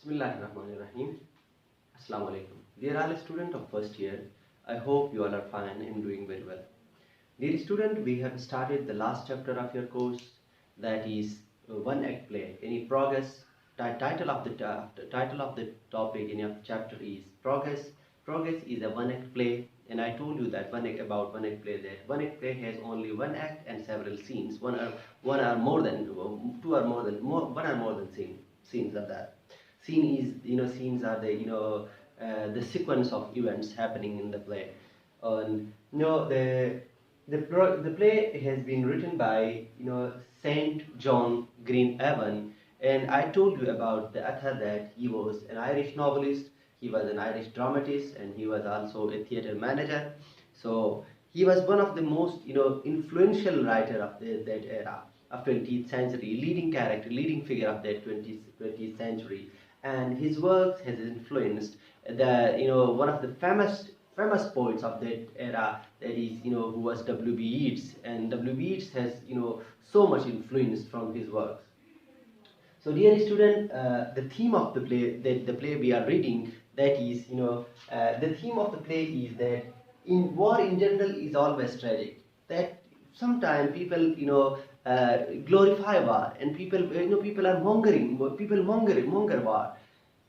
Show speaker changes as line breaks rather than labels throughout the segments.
Bismillahirrahmanirrahim. Assalamu alaikum. Dear all students of first year, I hope you all are fine and doing very well. Dear student, we have started the last chapter of your course, that is one act play. Any progress? Title of the topic in your chapter is progress. Progress is a one act play, and I told you that about one act play, that one act play has only one act and several scenes. One are more than two are more than more one are more than scenes of that. Scenes are the sequence of events happening in the play. And the play has been written by Saint John Green Evan, and I told you about the author, that he was an Irish novelist, he was an Irish dramatist, and he was also a theatre manager. So he was one of the most influential writer of that era of 20th century, leading figure of that 20th century, and his works has influenced one of the famous poets of that era, that is who was W.B. Yeats, and W.B. Yeats has so much influence from his works. So dear student, the theme of the play, the play we are reading, that is the theme of the play is that in war in general is always tragic. That sometimes people glorify war, and people are monger war.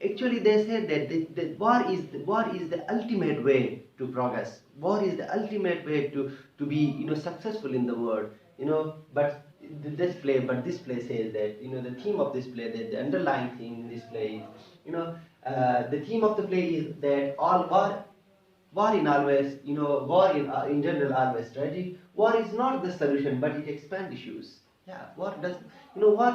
Actually, they say that war is the ultimate way to progress. War is the ultimate way to be successful in the world. But this play says that the theme of this play, that the underlying theme in this play is the theme of the play is that all war in general always tragic. War is not the solution, but it expands issues. Yeah, war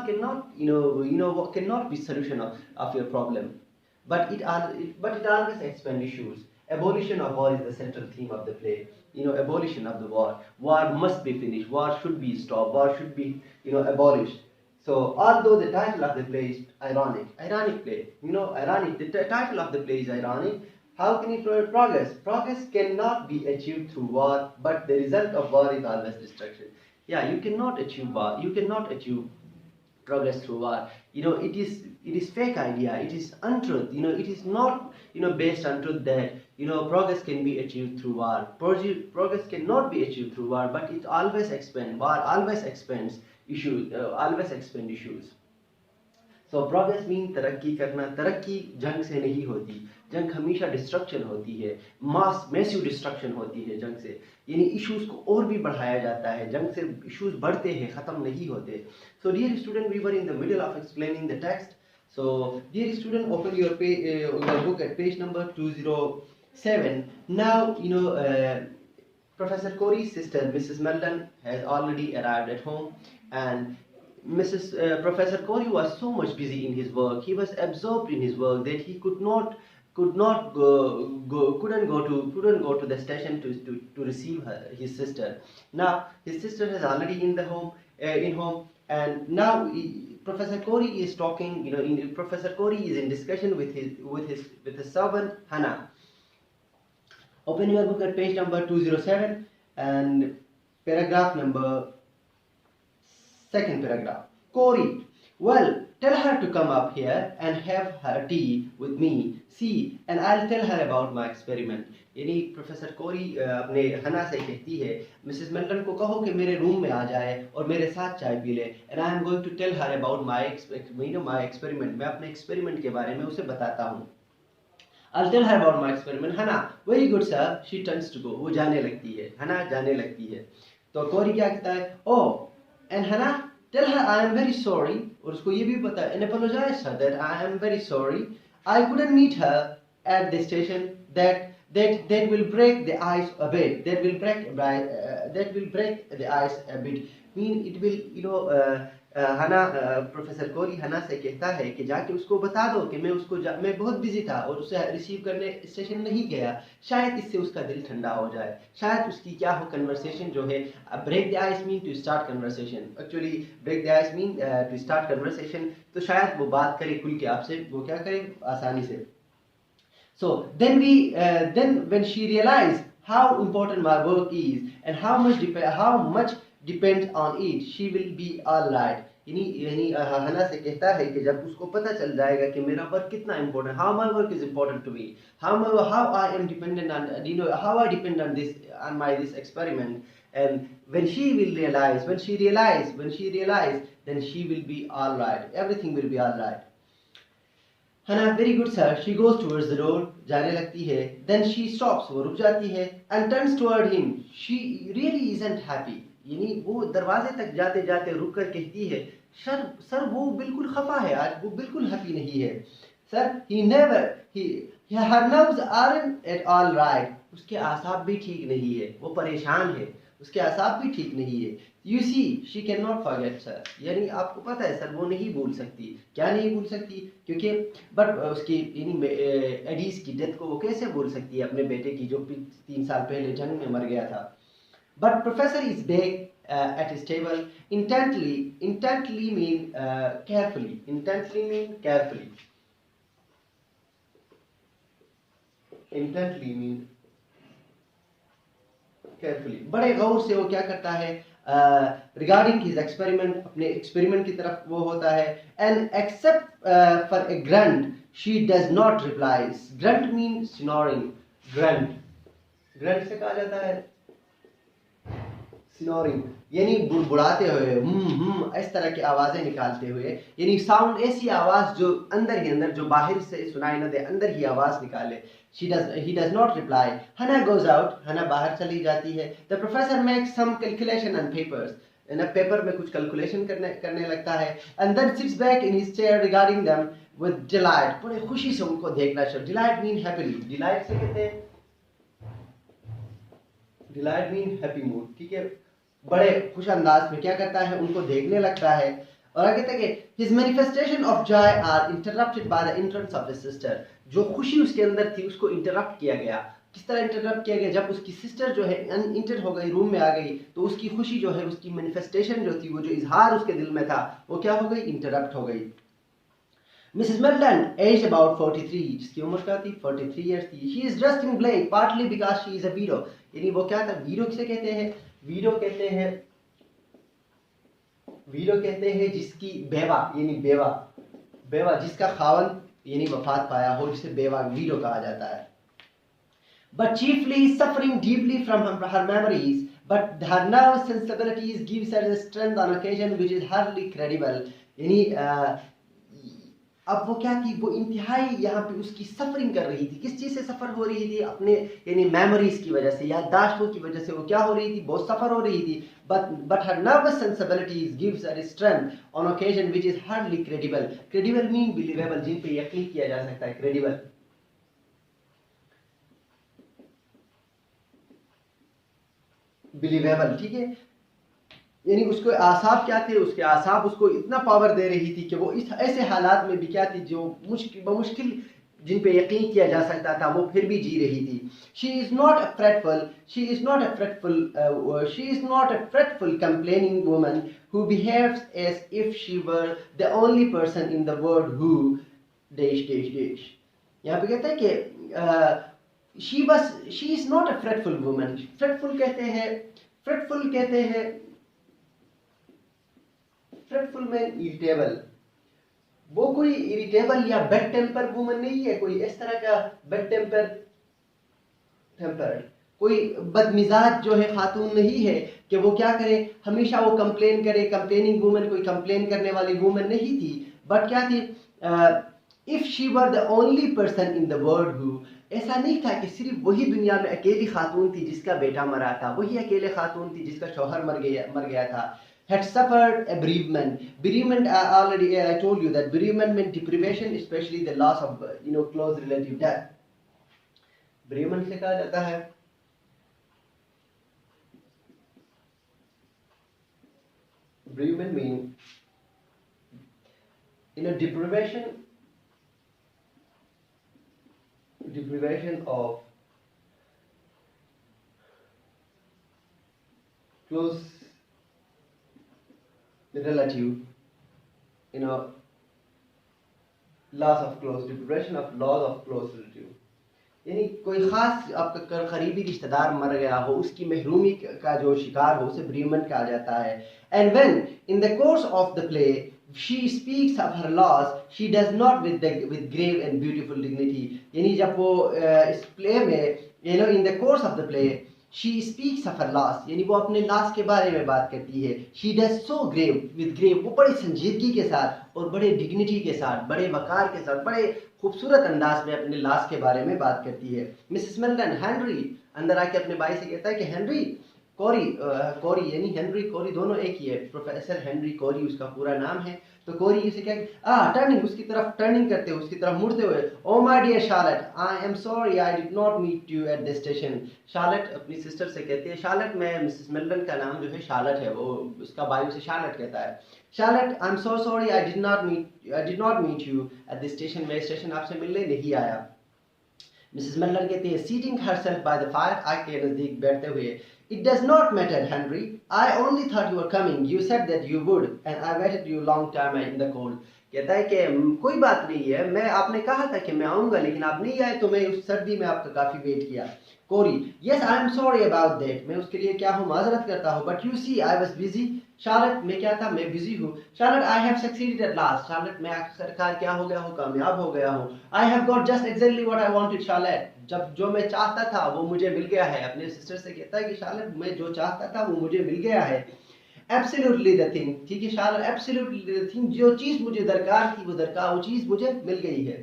cannot be solution of your problem, but it always expands issues. Abolition of war is the central theme of the play. Abolition of the war. War must be finished. War should be stopped. War should be abolished. So although the title of the play is ironic play. Ironic. The title of the play is ironic. How can it promote progress? Progress cannot be achieved through war, but the result of war is always destruction. Yeah, you cannot achieve war. You cannot achieve progress through war. It is fake idea. It is untruth. It is not based on truth that progress can be achieved through war. Progress cannot be achieved through war, but it always expands. War always expands issues. Always expand issues. So progress means तरक्की करना. तरक्की जंग से नहीं होती. जंग हमेशा destruction होती है. मैसिव डिस्ट्रक्शन होती है जंग से. यानी इश्यूज को और भी बढ़ाया जाता है. जंग से इश्यूज बढ़ते हैं, खत्म नहीं होते. So dear student, we were in the middle of explaining the text. So dear student, open your book at page number 207. Now Professor Corey's sister, Mrs. Meldon, has already arrived at home, and Professor Corey was so much busy in his work. He was absorbed in his work that he couldn't go to the station to receive his sister. Now his sister is already in home, and now Professor Corey is talking. Professor Corey is in discussion with his servant Hannah. Open your book at page number 207 and paragraph number. Second paragraph. Corey, well, tell her to come up here and have her tea with me. See, and I'll tell her about my experiment. यानी professor कोरी अपने हना से कहती है, Mrs मेल्टन को कहो कि मेरे रूम में आ जाए और मेरे साथ चाय पी ले. And I am going to tell her about my experiment. मैं अपने एक्सपेरिमेंट के बारे में उसे बताता हूँ. I'll tell her about my experiment. Hannah, very good sir. She turns to go. वो जाने लगती है. हना जाने लगती है. तो कोरी क्या कहता है? Oh. And Hannah, tell her I am very sorry. और उसको ये भी पता है, and apologize her that I am very sorry. I couldn't meet her at the station. That will break the ice a bit. That will break the ice a bit. Mean it will professor कोरी हना से कहता है कि जाके उसको बता दो कि मैं बहुत बिजी था और उसे रिसीव करने स्टेशन नहीं गया. शायद इससे उसका दिल ठंडा हो जाए. शायद उसकी क्या हो कन्वर्सेशन जो है. Break the ice mean to start conversation. Actually break the ice mean to start conversation. तो शायद वो बात करे खुल के आपसे. वो क्या करे आसानी से. So then when she realized how important my work is and how much depends on it, she will be all right. यानी यानी हना से कहता है कि जब उसको पता चल जाएगा कि मेरा वर्क कितना important, how my work is important to me, how I am dependent on, you know, how I depend on this, on my this experiment, and when she will realize, when she realize, then she will be all right, everything will be all right. Hannah, very good sir. She goes towards the door, जाने लगती है. Then she stops, वो रुक जाती है, and turns toward him. She really isn't happy. यानी वो दरवाजे तक जाते जाते रुक कर कहती है, सर वो बिल्कुल खफा है आज, वो बिल्कुल हैप्पी नहीं है. Sir, her nerves aren't at all right. उसके आसाब भी ठीक नहीं है, वो परेशान है, उसके आसाब भी ठीक नहीं है. You see, she cannot forget sir. यानी आपको पता है सर वो नहीं भूल सकती. क्या नहीं भूल सकती? क्योंकि बट उसकी यानी एडीज की डेथ को वो कैसे भूल सकती है, अपने बेटे की जो 3 साल पहले जंग में मर गया था. But professor is back at his table. Intently mean carefully. Intently mean carefully. Intently mean carefully. बड़े गौर से वो क्या करता है, regarding his experiment, अपने एक्सपेरिमेंट की तरफ वो होता है. And except for a grunt, she does not reply. Grunt means snoring. Grunt से कहा जाता है स्नोरिंग, यानी बुड़बुड़ाते हुए, इस तरह की आवाजें निकालते हुए, यानी साउंड, ऐसी आवाज जो अंदर ही अंदर, जो बाहर से सुनाई न दे, अंदर ही आवाज निकाले. He does not reply. Hannah goes out. Hannah बाहर चली जाती है. The professor makes some calculation on papers. Paper में कुछ कैलकुलेशन करने लगता है. And then sits back in his chair regarding them with delight. बड़े खुशी से उनको देखना चाहिए. Delight mean happily. Delight से कहते हैं, delight mean happy mood. ठीक है, बड़े खुश अंदाज में क्या करता है, उनको देखने लगता है. और आगे तक his manifestation of joy are interrupted by the entrance of his sister. जो खुशी उसके अंदर थी उसको इंटरप्ट किया गया. किस तरह इंटरप्ट किया गया? जब उसकी सिस्टर जो है इंटर हो गई, रूम में आ गई, तो उसकी खुशी जो है, उसकी मैनिफेस्टेशन जो थी, वो जो इजहार उसके दिल में था, वो क्या हो गई? इंटरप्ट हो गई. Mrs. Milton, aged about 43, जिसकी उम्र क्या थी? 43 years थी. She is dressed in black, partly because she is a widow. यानी वो क्या था? विडो किसे कहते हैं? विडो कहते हैं जिसकी बेवा, यानी बेवा जिसका खावन यानी वफात पाया हो, जिसे बेवा, विडो कहा जाता है. But chiefly suffering deeply from her memories, but her nerve sensibilities gives her a strength on occasion which is hardly credible. यानी अब वो क्या थी, वो इंतहाई यहाँ पे उसकी सफरिंग कर रही थी. किस चीज से सफर हो रही थी? अपने यानी मेमोरीज की वजह से, याददाश्तों की वजह से वो क्या हो रही थी? बहुत सफर हो रही थी. but her nervous sensibilities gives her strength on occasion which is hardly credible. Credible mean believable, जिन पे यकीन किया जा सकता है. credible. Believable, ठीक है. यानी उसको आसाब क्या थे? उसके आसाब उसको इतना पावर दे रही थी कि वो इस ऐसे हालात में भी क्या थी, जो मुश्किल जिन पे यकीन किया जा सकता था, वो फिर भी जी रही थी. She is not a fretful complaining woman who behaves as if she were the only person in the world who dash. यहाँ पे कहते हैं कि she is not a fretful woman. fretful कहते हैं फ्रेटफुल में इरिटेबल. वो कोई इरिटेबल या बेड टेम्पर वुमन नहीं है, कोई इस तरह का बेड टेम्पर कोई बदमिजाज जो है खातून नहीं है कि वो क्या करे, हमेशा वो कंप्लेन करे. कंप्लेनिंग वुमन, कोई कंप्लेन करने वाली वुमन नहीं थी. बट क्या थी? If she were the only person in the world who, ऐसा नहीं था कि सिर्फ वही दुनिया में अकेली खातून थी जिसका बेटा मरा था, वही अकेले खातून थी जिसका शौहर मर गया था. Had suffered a bereavement. Bereavement, I told you that bereavement meant deprivation, especially the loss of close relative death. Bereavement से कहा जाता है bereavement mean deprivation of close relative, deprivation of loss of close relative. यानी कोई खास आपका करीबी रिश्तेदार मर गया हो, उसकी महरूमी का जो शिकार हो, उसे bereavement कहा जाता है. And when in the course of the play she speaks of her loss, she does not with grave and beautiful dignity. यानी जब वो इस प्ले में in the course of the play she speaks of her loss, यानी वो अपने loss के बारे में बात करती है. She does so grave with grave, वो बड़ी संजीदगी के साथ और बड़े डिग्निटी के साथ, बड़े वकार के साथ, बड़े खूबसूरत अंदाज में अपने लॉस के बारे में बात करती है. मिसेस मिल्टन हेनरी अंदर आके अपने भाई से कहता है कि हेनरी कोरी यानी हेनरी कोरी दोनों एक ही है. प्रोफेसर हेनरी कोरी उसका पूरा नाम है. तो कोरी इसे क्या टर्निंग उसकी तरफ टर्निंग करते हुए, उसकी तरफ मुड़ते हुए, oh my dear Charlotte, I am sorry I did not meet you at the station. Charlotte अपनी सिस्टर से कहती है, शार्लेट मैं मिसेस मिल्टन का नाम जो है शार्लेट है, वो उसका भाई उसे शार्लेट कहता है. Charlotte I am so sorry I did not meet you at the station, मैं स्टेशन आपसे मिलने नहीं आया. मिसेस मिल्टन कहती है, seating herself by the fire, आग के नजदीक बैठते हुए, It does not matter, Henry. I only thought you were coming. You said that you would, and I waited you long time in the cold. कहता है कि कोई बात नहीं है, मैं आपने कहा था कि मैं आऊंगा, लेकिन आप नहीं आए, तो मैं उस सर्दी में आपका काफी वेट किया. कोरी, yes, I am sorry about that. मैं उसके लिए क्या हूँ, माजरत करता हूँ. But you see, I was busy. Charlotte मैं क्या था, मैं बिजी हूँ. Charlotte I have succeeded at last. Charlotte मैं आखिरकार क्या हो गया हूँ, कामयाब हो गया हूँ. I have got just exactly what I wanted, Charlotte. जब जो मैं चाहता था वो मुझे मिल गया है. अपने सिस्टर से कहता है कि शार्लेट मैं जो चाहता था वो मुझे मिल गया है. Absolutely the thing, ठीक है शार्लेट, absolutely the thing, जो चीज मुझे दरकार थी वो चीज मुझे मिल गई है.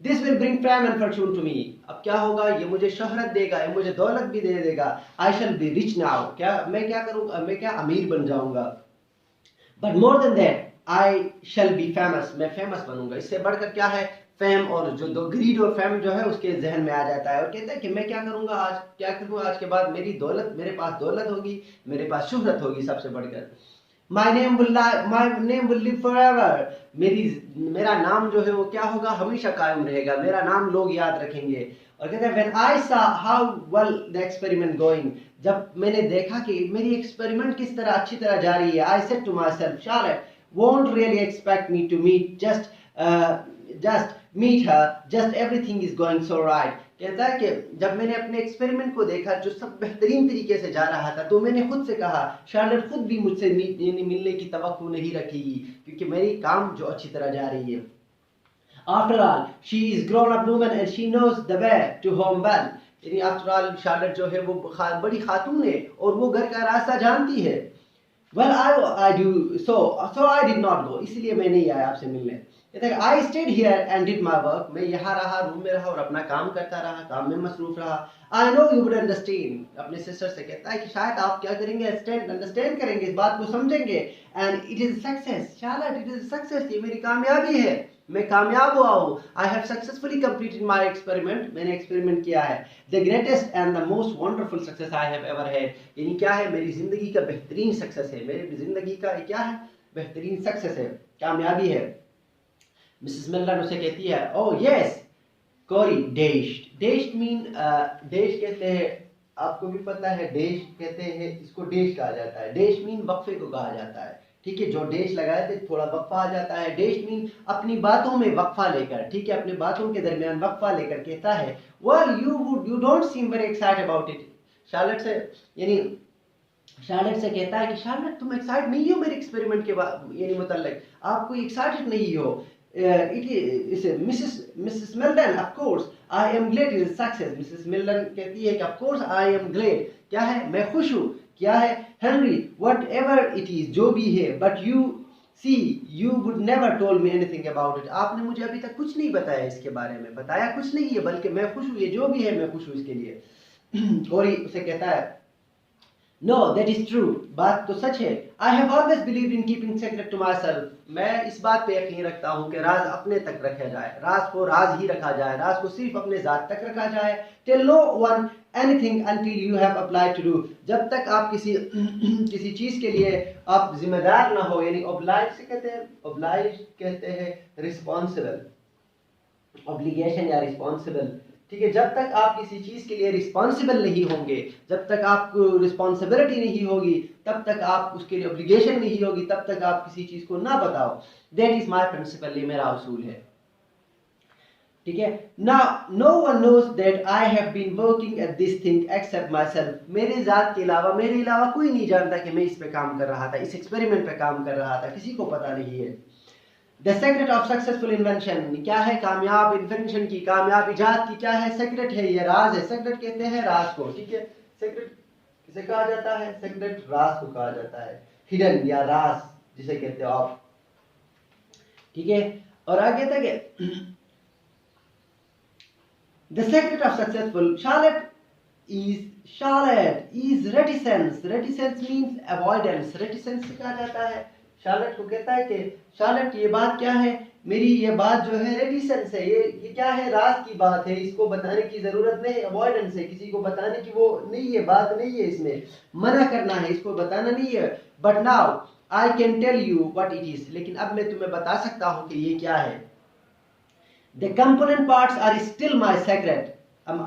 This will bring fame and fortune to me. अब क्या होगा, ये मुझे शोहरत देगा, ये मुझे दौलत भी दे देगा. I shall be rich now. मैं क्या करूँगा, मैं क्या अमीर बन जाऊंगा. But more than that, I shall be famous. मैं फेमस बनूंगा. इससे बढ़कर क्या है, फेम. और जो दो ग्रीड और फेम जो है उसके जहन में आ जाता है और कहता है कि मैं क्या करूंगा, आज क्या करूंगा, आज के बाद मेरी दौलत, मेरे पास दौलत होगी, मेरे पास शोहरत होगी सबसे बढ़कर. My name will live forever. मेरा नाम जो है वो क्या होगा, हमेशा कायम रहेगा. मेरा नाम लोग याद रखेंगे. और कहते हैं when I saw how well the experiment going, जब मैंने देखा कि मेरी एक्सपेरिमेंट किस तरह अच्छी तरह जा रही है, I said to myself, Charlotte won't really expect me to just meet her, just everything is going so right. कहता है कि जब मैंने अपने एक्सपेरिमेंट को देखा जो सब बेहतरीन तरीके से जा रहा था, तो मैंने खुद से कहा शार्लेट खुद भी मुझसे मिलने की तवक्को नहीं रखेगी, क्योंकि मेरी काम जो अच्छी तरह जा रही है. After all, she is grown up woman and she knows the way to home well. यानी आफ्टर ऑल शार्लेट जो है वो बड़ी खातून है और वो घर का रास्ता जानती है. Well, I do so I did not go. इसलिए मैं नहीं आया आपसे मिलने. I stayed here and did my work. मैं यहाँ रहा, रूम में रहा और अपना काम करता रहा, काम में मसरूफ रहा. I know you would understand. अपने सिस्टर से कहता है कि शायद आप क्या करेंगे, अंडरस्टैंड करेंगे, इस बात को समझेंगे. And it is success. Charlotte, it is success. ये मेरी कामयाबी है. मैं कामयाब हुआ हूँ. I have successfully completed my experiment. मैंने एक्सपेरिमेंट किया है. The greatest and the most wonderful success I have ever had. यानी क्या है, मेरी जिंदगी का बेहतरीन सक्सेस है. मेरी जिंदगी का क्या है, बेहतरीन सक्सेस है, कामयाबी है. मिसेस मिल्टन उसे कहती है, ओह यस कोरी, डेश्ड मीन, डेश कहते हैं, आपको भी पता है, डेश कहते हैं, इसको डेश कहा जाता है. डेश मीन वक्फे को कहा जाता है. ठीक है, जो डेश लगाए थे थोड़ा वक्फा आ जाता है. डेश मीन अपनी बातों में वक्फा लेकर, ठीक है, अपनी बातों के दरमियान वक्फा लेकर कहता है, well you don't seem very excited about it. Charlotte से यानी शार्लेट से कहता है कि शार्लेट तुम एक्साइटेड नहीं हो मेरे एक्सपेरिमेंट के यानी मुतल्लिक, आप कोई एक्साइटेड नहीं हो. Mrs. Milton, of course, I am glad it is success. Mrs. Milton कहती है कि of course I am glad. क्या है, मैं खुश हूँ. क्या है, Henry, whatever it is, जो भी है, but you see, you would never told me anything about it. आपने मुझे अभी तक कुछ नहीं बताया इसके बारे में, बताया कुछ नहीं है, बल्कि मैं खुश हूँ, ये जो भी है मैं खुश हूँ इसके लिए. कोरी उसे कहता है, No, that is true. बात तो सच है. I have always believed in keeping secret to myself. मैं इस बात पे यकीन रखता हूँ कि राज अपने तक रखा जाए, राज को राज ही रखा जाए, राज को सिर्फ अपने जात तक रखा जाए. Tell no one anything until you have applied to do. जब तक आप किसी चीज के लिए आप जिम्मेदार ना हो, यानी oblige से कहते हैं, oblige कहते हैं responsible, obligation या responsible. ठीक है, जब तक आप किसी चीज के लिए रिस्पॉन्सिबल नहीं होंगे, जब तक आपको रिस्पॉन्सिबिलिटी नहीं होगी, तब तक आप उसके लिए ऑब्लिगेशन नहीं होगी, तब तक आप किसी चीज को ना बताओ. दैट इज माय प्रिंसिपल, ये मेरा उसूल है. ठीक है। Now no one knows that I have been working at this thing except myself, मेरे जात के अलावा, मेरे अलावा कोई नहीं जानता कि मैं इस पे काम कर रहा था, इस एक्सपेरिमेंट पे काम कर रहा था, किसी को पता नहीं है। The secret of successful invention, क्या है कामयाब इन्वेंशन की, कामयाब इजाद की क्या है, सेक्रेट है, ये राज है। सेक्रेट कहते हैं राज को, ठीक है। सेक्रेट किसे कहा जाता है? सेक्रेट राज को कहा जाता है, हिडन या राज जिसे कहते हो आप, ठीक है। और आगे तक the secret of successful Charlotte is reticence. Reticence means avoidance. Reticence से कहा जाता है, शार्लेट को कहता है कि शार्लेट ये बात क्या है, मेरी ये बात जो है रेटिसेंस है, ये क्या है, राज की बात है, इसको बताने की जरूरत नहीं, अवॉइडेंस है, किसी को बताने की वो नहीं है, बात नहीं है, इसमें मना करना है, इसको बताना नहीं है। But now I can tell you what it is, लेकिन अब मैं तुम्हें बता सकता हूँ कि ये क्या है। The component parts are still my secret.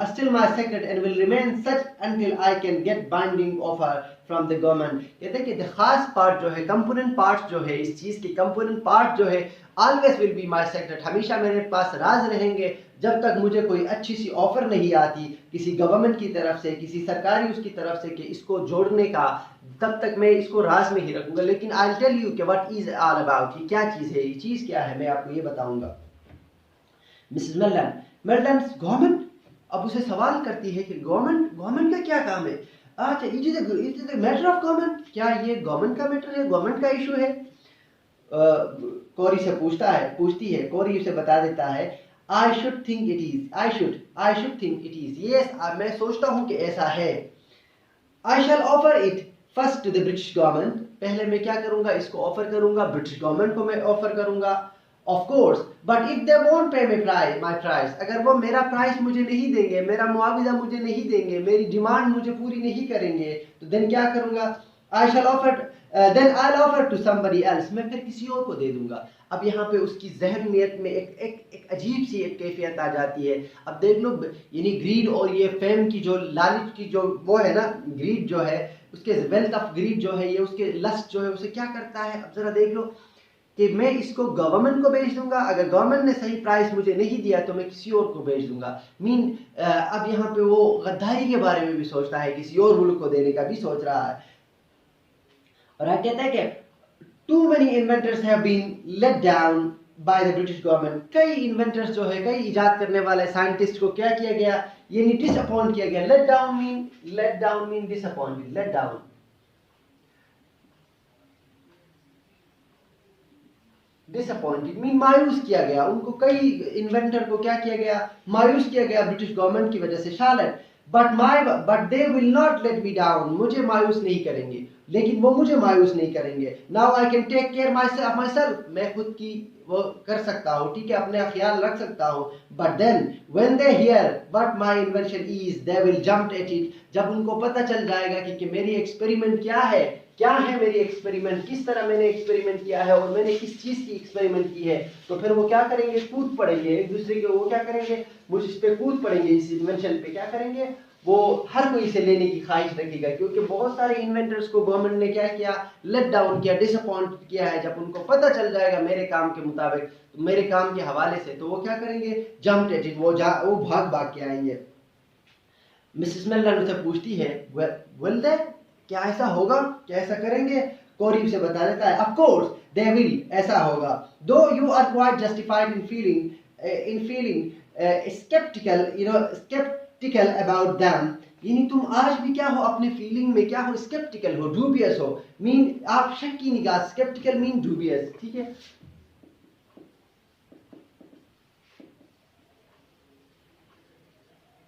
Still my secret and will remain such until I can get binding offer from the government. कहते हैं कि खास पार्ट जो है, कंपोनेंट पार्ट जो है, इस चीज के कंपोनेंट पार्ट जो है, always will be my secret, हमेशा मेरे पास राज रहेंगे जब तक मुझे कोई अच्छी सी ऑफर नहीं आती किसी गवर्नमेंट की तरफ से, किसी सरकारी उसकी तरफ से कि इसको जोड़ने का, तब तक मैं इसको राज में ही रखूंगा। लेकिन आई टेल यू कि व्हाट इज ऑल अबाउट, ये क्या चीज है, ये चीज क्या है, मैं आपको ये बताऊंगा। मिसेस मेल्टन गवर्नमेंट अब उसे सवाल करती है कि गवर्नमेंट का क्या काम है। अच्छा, it is matter of government, क्या ये गवर्नमेंट का मैटर है, गवर्नमेंट का इशू है। कोरी से पूछती है, कोरी उसे बता देता है, I should think it is, I should think it is, yes मैं सोचता हूं कि ऐसा है। I shall offer it first to the British government, पहले मैं क्या करूंगा, इसको ऑफर करूंगा, ब्रिटिश गवर्नमेंट को मैं ऑफर करूंगा। Of course, but if they won't पे माई प्राइस, अगर वो मेरा प्राइस मुझे नहीं देंगे, मेरा मुआवजा मुझे नहीं देंगे, मेरी डिमांड मुझे पूरी नहीं करेंगे, तो देन क्या करूंगा, I shall offer then I will offer to somebody else, मैं फिर किसी और को दे दूंगा। अब यहाँ पे उसकी जहनियत में एक अजीब सी एक कैफियत आ जाती है। अब देख लो, यानी ग्रीड और ये फेम की जो लालच की जो वो है ना, ग्रीड जो है, उसके वेल्थ ऑफ ग्रीड जो है, ये उसके लस्ट जो है उसे क्या करता है। अब जरा देख लो कि मैं इसको गवर्नमेंट को बेच दूंगा, अगर गवर्नमेंट ने सही प्राइस मुझे नहीं दिया तो मैं किसी और को बेच दूंगा। अब यहाँ पे वो गद्दारी के बारे में भी सोचता है, किसी और मुल्क को देने का भी सोच रहा है। और कहता है कि too many inventors have been let down by the British government, कई इन्वेंटर्स जो है, कई इजाद करने वाले साइंटिस्ट को क्या किया गया, ये डिसअपॉइंट किया गया। Let down mean disappointed, let down disappointed mean मायूस किया गया, उनको कई इन्वेंटर को क्या किया गया, मायूस किया गया ब्रिटिश गवर्नमेंट की वजह से। Charlotte but they will not let me down, मुझे मायूस नहीं करेंगे, लेकिन वो मुझे मायूस नहीं करेंगे। Now I can take care myself, मैं खुद की वो कर सकता हूँ, ठीक है, अपने ख्याल रख सकता हूँ। But then when they hear what my invention is they will jump at it, जब उनको पता चल जाएगा कि मेरी एक्सपेरिमेंट क्या है मेरी एक्सपेरिमेंट, किस तरह मैंने एक्सपेरिमेंट किया है और मैंने किस चीज की एक्सपेरिमेंट की है, तो फिर वो क्या करेंगे, कूद पड़ेंगे एक दूसरे के, वो क्या करेंगे, मुझ इस पे कूद पड़ेंगे, इस इन्वेंशन पे क्या करेंगे, वो हर कोई इसे लेने की ख्वाहिश रखेगा, क्योंकि बहुत सारे इन्वेंटर्स को गवर्नमेंट ने क्या किया, लेट डाउन किया, डिसअपॉइंट किया है। जब उनको पता चल जाएगा मेरे काम के मुताबिक, तो मेरे काम के हवाले से, तो वो क्या करेंगे, जंप एट इट, वो भाग के आएंगे। मिसेस मेल्टन उसे पूछती है, विल दे, क्या ऐसा होगा, क्या ऐसा करेंगे। कोरी उसे बता देता है, ऑफ कोर्स दे विल, ऐसा होगा। Though you are quite justified in feeling sceptical about them, यानी तुम आज भी क्या हो, अपने फीलिंग में क्या हो, स्केप्टिकल हो, डूबियस हो, मीन आप शक की निगाह, स्केप्टिकल मीन डूबियस, ठीक है।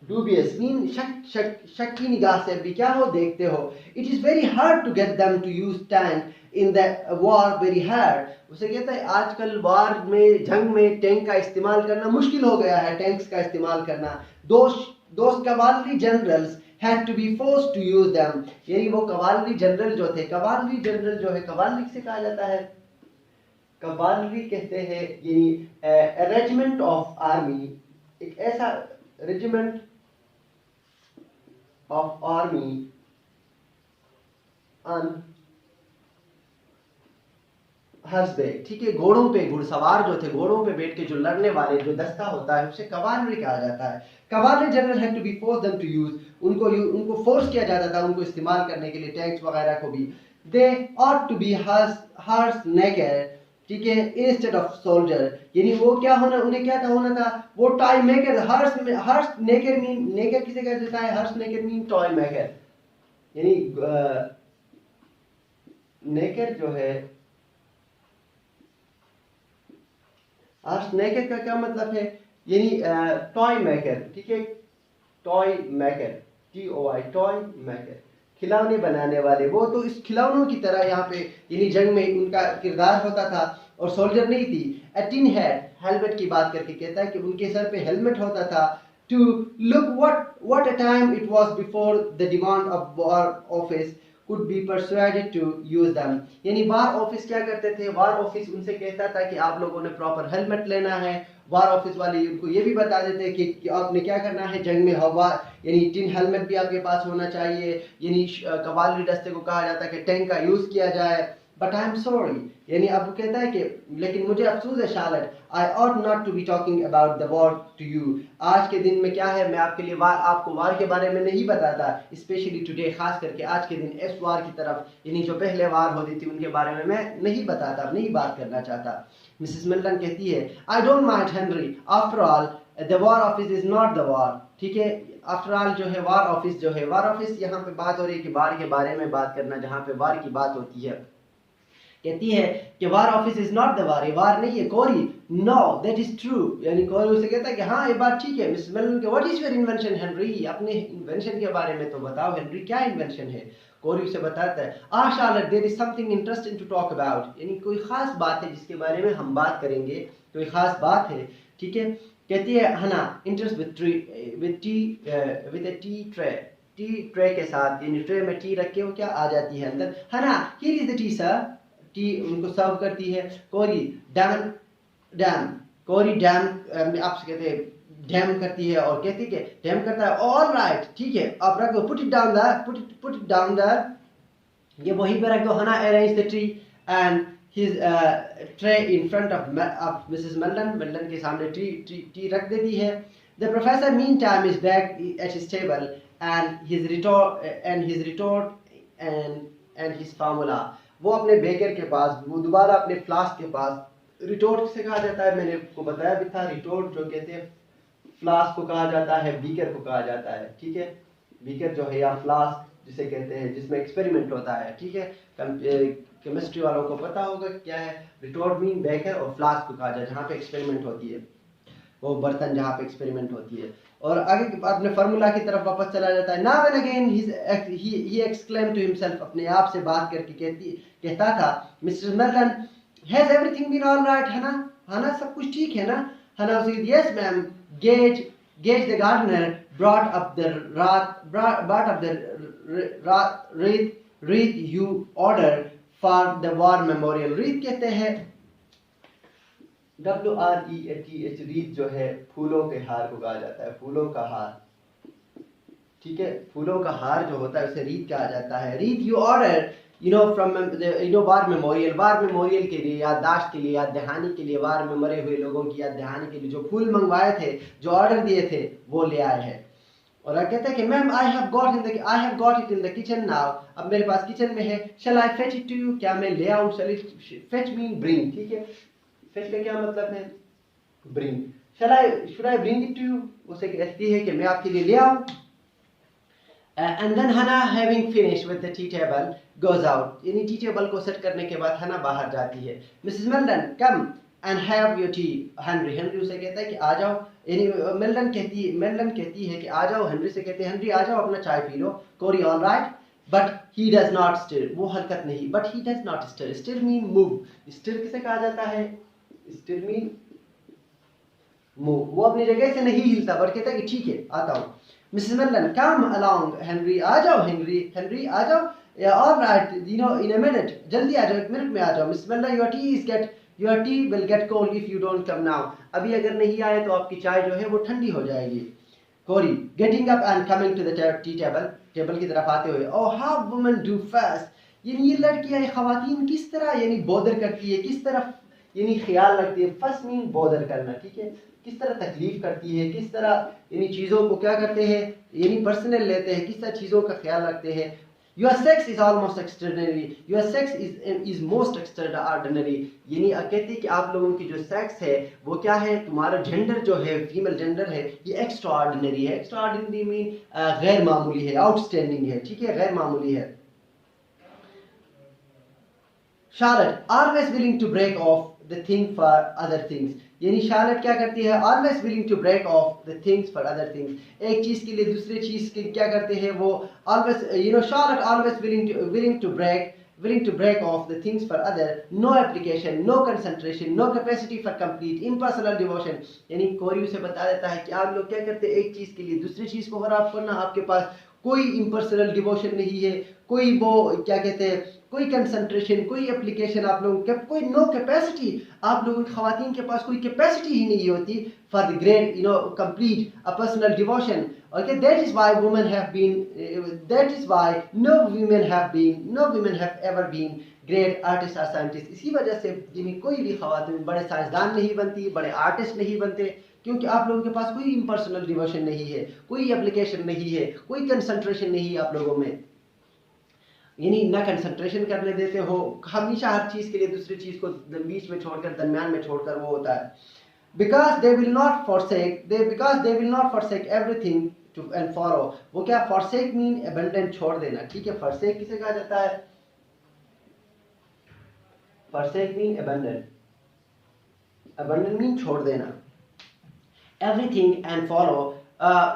डूबियस मीन शक की निगाह से भी क्या हो, देखते हो। It is very hard to get them to use tank in the war, very hard, उसे कहता है आजकल वार में, जंग में टैंक का इस्तेमाल करना मुश्किल हो गया है, टैंक्स का इस्तेमाल करना। दोस्त कवालरी generals had to be forced to use them, यानी वो कवालरी जनरल जो थे, कवालरी जनरल जो है, कवालरी से कहा जाता है, कवालरी कहते हैं यानी रेजिमेंट ऑफ आर्मी, एक ऐसा रेजिमेंट of army on हर्सबैक, ठीक है, घोड़ों पे घुड़सवार जो थे, घोड़ों पे बैठ के जो लड़ने वाले जो दस्ता होता है उसे कवालरी कहा जाता है। Cavalry general had to be force them to use, उनको फोर्स किया जाता था उनको इस्तेमाल करने के लिए, टैंक्स वगैरह को भी। दे ऑट टू बी हर्स नेकर, ठीक है, इंस्टेड ऑफ सोल्जर, यानी वो क्या होना, उन्हें क्या था होना था, वो टॉय मेकर, हर्स नेकर मीन, नेकर किसे कह देता है, हर्स नेकर मीन टॉय मेकर, यानी नेकर जो है, हर्स नेकर का क्या मतलब है, यानी टॉय मेकर, ठीक है, toy maker, TOY, toy maker, खिलौने बनाने वाले। वो तो इस खिलौनों की तरह यहाँ पे यानी जंग में उनका किरदार होता था, और सोल्जर नहीं थी। ए टिन हेड, हेलमेट की बात करके कहता है कि उनके सर पे हेलमेट होता था। To look what a time it was before the demand of war office could be persuaded to use them, यानी वार ऑफिस क्या करते थे, वार ऑफिस उनसे कहता था कि आप लोगों ने प्रॉपर हेलमेट लेना है। वार ऑफिस वाले उनको ये भी बता देते कि आपने क्या करना है जंग में, हवा यानी टिन हेलमेट भी आपके पास होना चाहिए, यानी कवालरी दस्ते को कहा जाता है कि टैंक का यूज किया जाए। बट आई एम सॉरी, यानी अब वो कहता है कि लेकिन मुझे अफसोस है Charlotte, I ought not to be talking about the war to you, आज के दिन में क्या है, मैं आपके लिए आपको वार के बारे में नहीं बताता, स्पेशली टुडे, खास करके आज के दिन, इस वार की तरफ, यानी जो पहले वार होती थी उनके बारे में मैं नहीं बताता, नहीं बात करना चाहता। मिसेस मिल्टन कहती है, I don't mind Henry, after all the war office is not the war, ठीक है, आफ्टर ऑल जो है वार ऑफिस जो है, वार ऑफिस यहाँ पे बात हो रही है कि वार के बारे में बात करना, जहाँ पे वार की बात होती है। कहती है कि war office is not the war, ये वार नहीं है। Corey, no that is true, यानी कोरी उसे कहता है कि हाँ ये बात ठीक है। मिस मेलन के what is your invention Henry, अपने इन्वेंशन के बारे में तो बताओ हेनरी, क्या इन्वेंशन है। कोरी उसे बताता है, Charlotte there is something interesting to talk about, यानी कोई खास बात है जिसके बारे में हम बात करेंगे, कोई खास बात है, ठीक है। कहती है हना, इंटरेस्ट विद टी ट्रे के साथ, यानी ट्रे में टी रख के वो क्या आ जाती है अंदर। हना, here is the T sir, T उनको सर्व करती है। कोरी, डैम, कोरी डैम आपसे कहते हैं डैम करती है, और कहती है डैम करता है, ऑल राइट, ठीक है आप रख दो, पुट इट डाउन दर, ये वहीं पे रख दो। Hannah arrange the tree and his tray in front of Mrs Melton के सामने टी रख देती है। The professor meantime is back at his table and his retort and his formula, वो अपने बेकर के पास, वो दोबारा अपने फ्लास्क के पास, रिटोर्ट से कहा जाता है, मैंने आपको बताया भी था, रिटोर्ट जो कहते हैं फ्लास्क को कहा जाता है, बीकर को कहा जाता है, ठीक है, बीकर जो है या फ्लास्क जिसे कहते हैं जिसमें एक्सपेरिमेंट होता है, ठीक है, केमिस्ट्री वालों को पता होगा क्या है, रिटोर्ट मीन बेकर, और फ्लास्क को कहा जाता है जहाँ पे एक्सपेरिमेंट होती है, वो बर्तन जहाँ पे एक्सपेरिमेंट होती है। और आगे अपने फार्मूला की तरफ वापस चला जाता है। Now and again he exclaim to himself, अपने आप से बात करके कहता था, mister Melton has everything been all right, है ना, हना सब कुछ ठीक है ना। हना उसे, yes ma'am, gaze the gardener brought up the wreath you ordered for the war memorial। wreath कहते हैं WREATH, रीत जो है फूलों के हार को कहा जाता है, फूलों का हार, ठीक है, फूलों का हार जो होता है उसे रीत कहा जाता है। रीत you order from war memorial के लिए, याददाश्त के लिए, याद दहानी के लिए, वार में मरे हुए लोगों की याद दहानी के लिए जो फूल मंगवाए थे, जो ऑर्डर दिए थे, वो ले आए हैं। और कहते हैं कि ma'am I have got it in the kitchen now, अब मेरे पास किचन में है। शैल आई फेच इट टू यू, क्या मैं ले आऊं। फेच मीन ब्रिंग, ठीक है, फेच का क्या मतलब है, bring. Should I bring it to you, उसे कहती है कि मैं आपके लिए ले आऊं। And then Hannah having finished with the tea table goes out, यानी टी टेबल को सेट करने के बाद हना बाहर जाती है। Mrs Melton come and have your tea. Henry उसे कहता है कि आ जाओ, यानी मेल्टन कहती है कि आ जाओ, हेनरी से कहते हैं हेनरी आ जाओ अपना चाय पी लो। Corey, all right, but he does not stir, वो हरकत नहीं, but he does not stir. Stir mean move, stir किसे कहा जाता है, स्टिर मीन मूव, वो अपनी जगह से नहीं हिलता, बट कहता है कि ठीक है आता हूँ। Mrs Melton come along Henry, आ जाओ हेनरी आ जाओ, all right in a minute, जल्दी आ जाओ, 1 मिनट में आ जाओ। Mrs Merton your T will get cold if you don't come now, अभी अगर नहीं आए तो आपकी चाय जो है वो ठंडी हो जाएगी। Corey getting up and coming to the tea table की तरफ आते हुए, oh how women do fast, यानी ये लड़कियां, खवातीन किस तरह यानी बॉदर करती है, किस तरह यानी ख्याल रखती है। फर्स्ट मीन बॉदर करना, ठीक है, किस तरह तकलीफ करती है, किस तरह यानी चीज़ों को क्या करते हैं यानी पर्सनल लेते हैं, किस तरह चीज़ों का ख्याल रखते हैं। Your sex is almost extraordinary, your sex is most extraordinary, यानी कहते हैं कि आप लोगों की जो सेक्स है वो क्या है, तुम्हारा जेंडर जो है, फीमेल जेंडर है, ये एक्स्ट्राऑर्डिनरी है। एक्स्ट्राऑर्डिनरी मीन गैर मामूली है, आउटस्टैंडिंग है, ठीक है, गैर मामूली है। Charlotte always willing to break off the thing for other things, यानी शार्लेट क्या करती है, always willing to break off the things for other things, एक चीज के लिए दूसरे चीज के क्या करते हैं वो always, Charlotte always willing to break off the things for other, no application, no concentration, no capacity for complete impersonal devotion, यानी कोरी उसे बता देता है कि आप लोग क्या करते हैं, एक चीज के लिए दूसरी चीज को खराब करना, आपके पास कोई इम्पर्सनल डिवोशन नहीं है, कोई वो क्या कहते हैं, कोई कंसंट्रेशन, कोई एप्लीकेशन, आप लोगों के कोई नो कैपेसिटी, आप लोगों की खवातीन के पास कोई कैपेसिटी ही नहीं होती for the great complete a personal devotion. Okay, that is why women have been, that is why no women have ever been great artist और साइंटिस्ट। इसी वजह से कोई भी खवातीन बड़े साइंसदान नहीं बनती, बड़े आर्टिस्ट नहीं बनते, क्योंकि आप लोगों के पास कोई इम्पर्सनल डिवोशन नहीं है, कोई एप्लीकेशन नहीं है, कोई कंसंट्रेशन नहीं है आप लोगों में, यानी ना कंसंट्रेशन करने देते हो, हमेशा हर चीज के लिए दूसरी चीज को बीच में छोड़कर, दरमियान में छोड़कर वो होता है। because they will not forsake everything to and follow, वो क्या forsake mean abandon, छोड़ देना, ठीक है। forsake किसे कहा जाता है, forsake mean abandon mean छोड़ देना, everything and follow,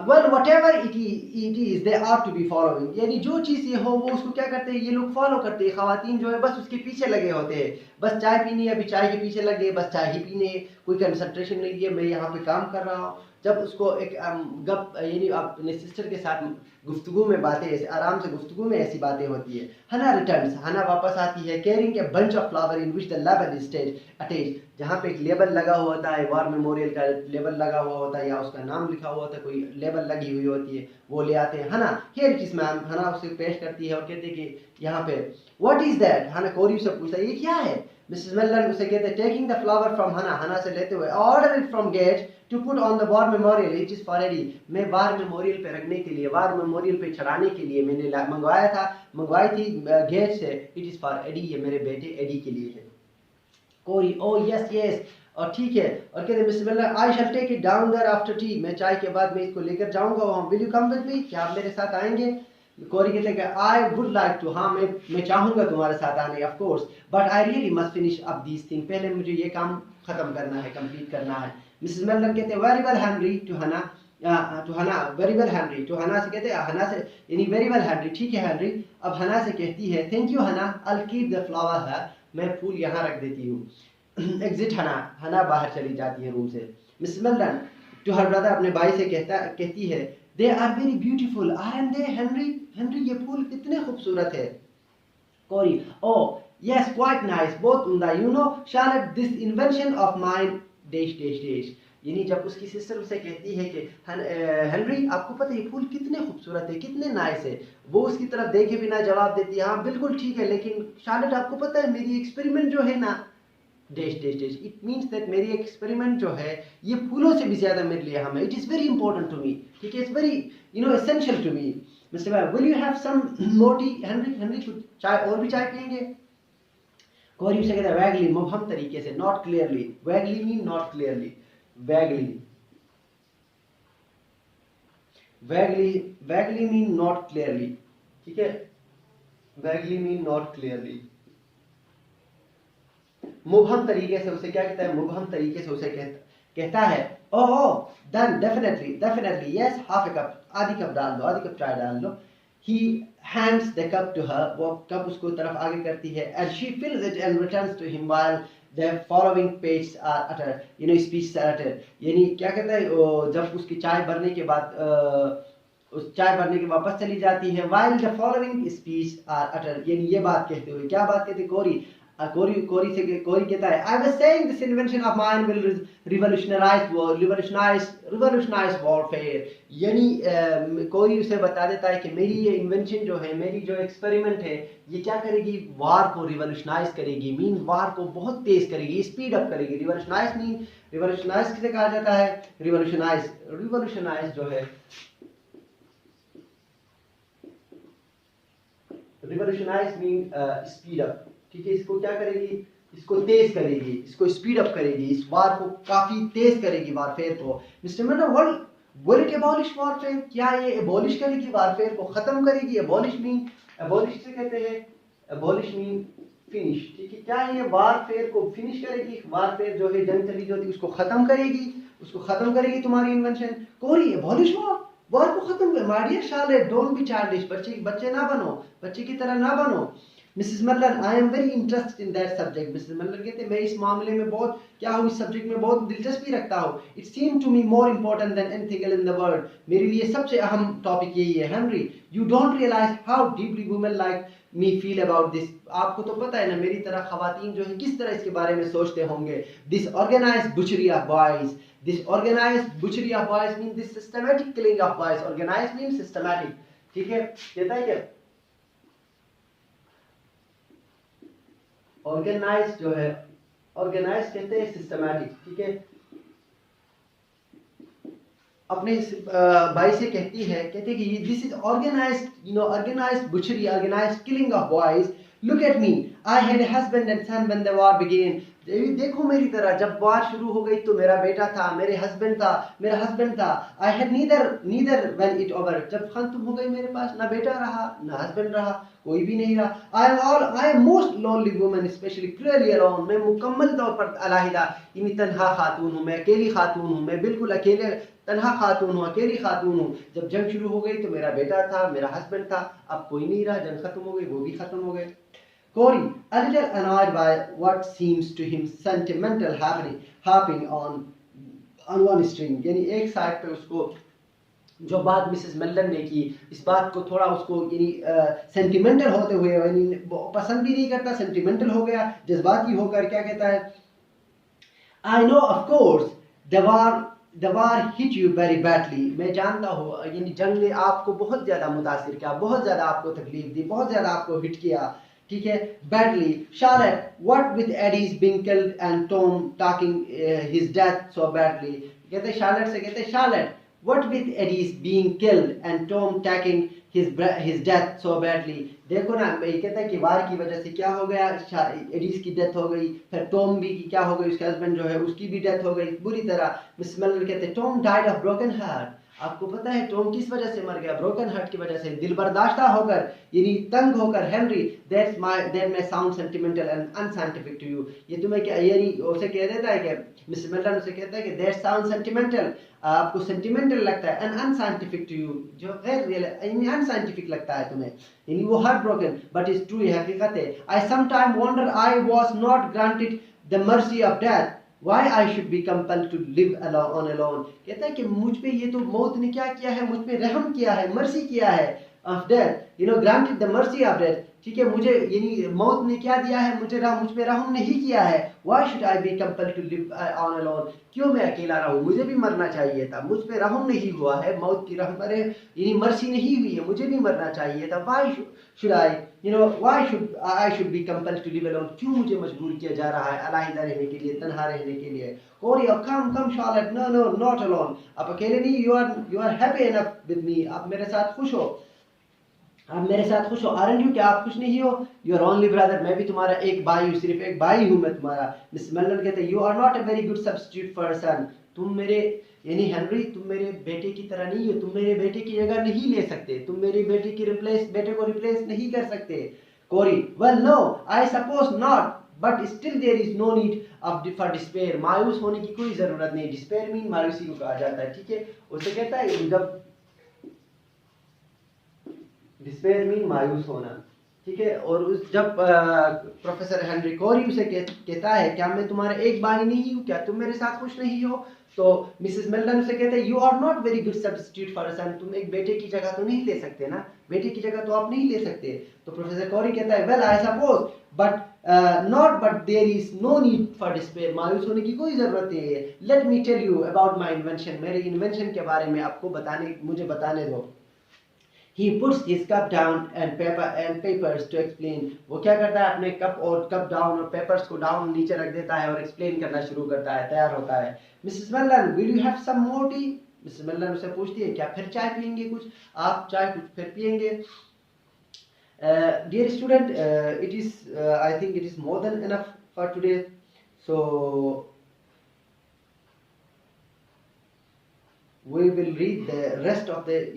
well whatever it is they are to be following, यानी जो चीज़ ये हो वो उसको क्या करते हैं, ये लोग फॉलो करते हैं, खवातीन जो है बस उसके पीछे लगे होते हैं, बस चाय पीनी है, अभी चाय के पीछे लगे, बस चाय ही पीने, कोई कंसंट्रेशन नहीं है, मैं यहाँ पे काम कर रहा हूँ। जब उसको एक गप यानी अपने सिस्टर के साथ गुफ्तगू में बातें, ऐसे आराम से गुफ्तगू में ऐसी बातें होती है। हना रिटर्न्स, हना वापस आती है, carrying a bunch of flower in which the label is attached, जहाँ पे एक लेबल लगा हुआ होता है, वार मेमोरियल का लेबल लगा हुआ होता है या उसका नाम लिखा हुआ होता है, कोई लेबल लगी हुई होती है, वो ले आते हैं। हना हियर इट इज मैम, हना उसे पेश करती है और कहते हैं कि यहाँ पे व्हाट इज दैट, हना कोरी से पूछता है ये क्या है। मिसेस मेलन उसे कहते हैं टेकिंग द फ्लावर फ्रॉम हना, हना से लेते हुए, order it from get to put on the war memorial, it is for Eddie, मैं वार मेमोरियल पे रखने के लिए, वार मेमोरियल पे चढ़ाने के लिए मैंने मंगवाई थी गेट से, इट इज फॉर एडी, ये मेरे बेटे एडी के लिए है। कोरी ओ यस यस, और ठीक है, और कहते Mrs Mellon I shall take it down there after tea, मैं चाय के बाद मैं इसको लेकर जाऊंगा वहां, will you come with me, क्या आप मेरे साथ आएंगे। कोरी कहते हैं आई वुड लाइक टू, हाँ मैं चाहूंगा तुम्हारे साथ आने, of course, but I really must finish up this thing, पहले मुझे ये काम खत्म करना है, कंप्लीट करना है। मिसेस मेलन कहते हैं वेरी वेल हेनरी टू हना, वेरी वेल हेनरी टू हना से कहते हैं, हना से यानी वेरी वेल हेनरी, ठीक है हेनरी। अब हना से कहती है थैंक यू हना, आई कीप द फ्लावर है, मैं फूल यहाँ रख देती हूँ। एग्जिट हना, हना बाहर चली जाती है रूम से। Mrs Mellon to her brother, अपने भाई से कहती है they are very beautiful aren't they Henry, Henry ये फूल कितने खूबसूरत है। Corey oh yes quite nice, बहुत उम्दा, you know Charlotte this invention of mine dash dash dash, यानी जब उसकी सिस्टर उसे कहती है कि हेनरी आपको पता है ये फूल कितने खूबसूरत है, कितने नाइस है, वो उसकी तरफ देखे बिना जवाब देती है हाँ बिल्कुल ठीक है, लेकिन शार्लेट आपको पता है मेरी एक्सपेरिमेंट जो है ना, dash dash dash, it means that मेरी एक्सपेरिमेंट जो है ये फूलों से भी ज्यादा मेरे लिए हम है, it is very important to me, ठीक है, it's very essential to me. Mister will you have some more tea, Henry, Henry कुछ चाय और भी चाय पियेंगे। कोरी उसे कहता है वैगली, मुबहम तरीके से, not clearly, vaguely mean not clearly, vaguely mean not clearly, ठीक है, वैगली मीन नॉट क्लियरली, मुबहम तरीके से उसे क्या कहता है, मुबहम तरीके से उसे कहता है ओह डन, डेफिनेटली यस, हाफ ए कप, आधी कप डाल दो, आधी कप चाय डाल दो। He hands the cup to her, वो कप उसको तरफ आगे करती है, and she fills it and returns to him while the following pages are uttered, speeches are uttered, यानी क्या कहता है, जब उसकी चाय भरने के बाद उस चाय भरने के वापस चली जाती है, while the following speeches are uttered, यानी ये बात कहते हुए, क्या बात कहते कोरी, कोरी कहता है, I was saying this invention of mine will revolutionize warfare. यानी कोरी उसे बता देता है कि मेरी ये इन्वेंशन जो है, मेरी जो एक्सपेरिमेंट है, ये क्या करेगी, वार को रिवोल्यूशनाइज करेगी, मीन वार को बहुत तेज करेगी, स्पीड अप करेगी. रिवोल्यूशनाइज किसे कहा जाता है, रिवोल्यूशनाइज जो है, रिवोल्यूशनाइज मीन स्पीड अप. ठीक है, इसको क्या करेगी, इसको तेज करेगी, इसको स्पीड अप करेगी, इस वार को काफी तेज करेगी, वारफेयर को. Mister Mendel, will it abolish warfare? क्या ये एबॉलिश करेगी, वारफेयर को खत्म करेगी? एबॉलिश से कहते हैं, एबॉलिश मीन फिनिश. ठीक है, क्या ये वारफेयर को फिनिश करेगी, वारफेयर जो है जंग चली जो थी उसको खत्म करेगी तुम्हारी इन्वेंशन. कोरी, एबॉलिश वार को खत्म कर. My dear Charlotte, don't be childish. बच्चे ना बनो, बच्चे की तरह ना बनो. Mrs Mallon, I am very interested in that subject. Mrs Mallon कहते हैं, मैं इस मामले में बहुत क्या हूँ, इस सब्जेक्ट में बहुत दिलचस्पी रखता हूँ. It seem to me more important than anything else in the world. मेरे लिए सबसे अहम टॉपिक यही है. Henry, you don't realise how deeply women like me feel about this. आपको तो पता है ना, मेरी तरह खवातीन जो है किस तरह इसके बारे में सोचते होंगे. This organised butchery of boys. This organized butchery of boys means this systematic killing of boys. Organized means systematic. ठीक है, कहता है क्या, ऑर्गेनाइज जो है, ऑर्गेनाइज कहते हैं सिस्टमैटिक. ठीक है, अपने भाई से कहती है, कहते हैं कि this is organised, organised butchery, organised killing of boys. Look at me, I had a husband and son when the war began. देखो मेरी तरह, जब वार शुरू हो गई तो मेरा बेटा था, मेरा हस्बैंड था. I had neither when it over. जब खत्म हो गई मेरे पास ना बेटा रहा ना हस्बैंड रहा, कोई भी नहीं रहा. I am most lonely woman, specially cruelly alone. मैं मुकम्मल तौर पर अलहदा, यानी तन्हा खातून हूँ, मैं अकेली खातून हूँ, मैं बिल्कुल अकेले तन्हा खातून हूँ, अकेली खातून हूँ. जब जंग शुरू हो गई तो मेरा बेटा था, मेरा हस्बैंड था, अब कोई नहीं रहा, जंग खत्म हो गई, वो भी खत्म हो गए. Corey, a little annoyed by what seems to him sentimental harping on one string. यानी एक साइड पे उसको जो बात मिसेस मेल्डन ने की, इस बात को थोड़ा उसको यानी सेंटिमेंटल होते हुए, यानी पसंद भी नहीं करता, सेंटिमेंटल हो गया, जज्बाती होकर क्या कहता है, I know of course the war hit you very badly. मैं जानता हूँ, यानी जंग ने आपको बहुत ज्यादा मुतासिर किया, बहुत ज्यादा आपको तकलीफ दी, बहुत ज्यादा आपको हिट किया. ठीक है, badly. Charlotte, what with Eddie's being killed and Tom talking his death so badly. कहते हैं शार्लेट से, कहते हैं Charlotte, what with Eddie's being killed and Tom taking his death so badly. देखो ना, ये कहता है कि वार की वजह से क्या हो गया, एडीज की डेथ हो गई, फिर टॉम भी की क्या हो गई, उसके हस्बैंड जो है उसकी भी डेथ हो गई बुरी तरह. मिस मेल्डन कहते हैं, Tom died of broken heart. आपको पता है टॉम किस वजह से मर गया, ब्रोकन हार्ट की वजह से, दिल बर्दाश्ता होकर, यानी तंग होकर. Henry, that may sound sentimental and unscientific to you. ये तुम्हें क्या, यानी उसे कह देता है कि मिस मेल्डन उसे कहता है कि that sounds sentimental, आपको सेंटिमेंटल लगता है, and unscientific to you, जो गैर रियल, यानी अनसाइंटिफिक लगता है तुम्हें, यानी वो heart broken, but it's true, ये हकीकत है. I sometimes wonder I was not granted the mercy of death. Why I should be compelled to live alone. कहता है कि मुझ पे ये तो मौत ने क्या किया है, मुझ पे रहम किया है, मर्सी किया है, of death, granted the mercy of death. ठीक है, मुझे यानी मौत ने क्या दिया है, मुझ पे रहम नहीं किया है. Why should I be compelled to live on alone? क्यों मैं अकेला रहूं, मुझे भी मरना चाहिए था, मुझ पे रहम नहीं हुआ है, मौत की रहम यानी मर्सी नहीं हुई है, मुझे भी मरना चाहिए था. Why should I should be compelled to live alone. क्यों मुझे मजबूर किया जा रहा है अलहदा रहने के लिए, तन्हा रहने के लिए. Corey, come Charlotte, no, not alone. आप अकेले नहीं, you are happy enough with me. आप मेरे साथ खुश हो, आप मेरे साथ खुश हो. Aren't you, क्या आप खुश नहीं हो? You are only brother, मैं भी तुम्हारा एक भाई हूँ, सिर्फ एक भाई हूँ मैं तुम्हारा. मिस मेल्डन कहते हैं, you are not a very good substitute for a son. तुम मेरे, यानी हेनरी, तुम मेरे बेटे की तरह नहीं हो, तुम मेरे बेटे की जगह नहीं ले सकते, तुम मेरे बेटे को रिप्लेस नहीं कर सकते. कोरी, well no, I suppose not, but still there is no need for despair. मायूस होने की कोई जरूरत नहीं. despair मीन मायूसी को कहा जाता है. ठीक है, उसे कहता है जब डिस्पेयर मीन मायूस होना. ठीक है, और जब प्रोफेसर हेनरी कोरी उसे कहता है, क्या मैं तुम्हारा एक भाई नहीं हूँ, क्या तुम मेरे साथ खुश नहीं हो, तो मिसेस मेल्डन उसे कहते हैं, you are not very good substitute for a son. तुम एक बेटे की जगह तो नहीं ले सकते ना, बेटे की जगह तो आप नहीं ले सकते. तो प्रोफेसर कोरी कहता है, well I suppose, but Not, but there is no need for despair. मायूस होने की कोई ज़रूरत नहीं है. Let me tell you about my invention. मेरे invention के बारे में आपको मुझे बताने दो. He puts his cup down and papers to explain. वो क्या करता है, अपने कप डाउन और पेपर्स को डाउन नीचे रख देता है और एक्सप्लेन करना शुरू करता है, तैयार होता है. Mrs. Mellon, will you have some more tea? Mrs. Mellon उसे पूछती है, क्या फिर चाय पियेंगे कुछ? आप चाय कुछ फिर पियेंगे? Dear student, I think it is more than enough for today. So we will read the rest of the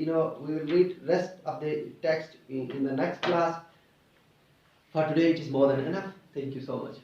text in the next class. For today, it is more than enough. Thank you so much.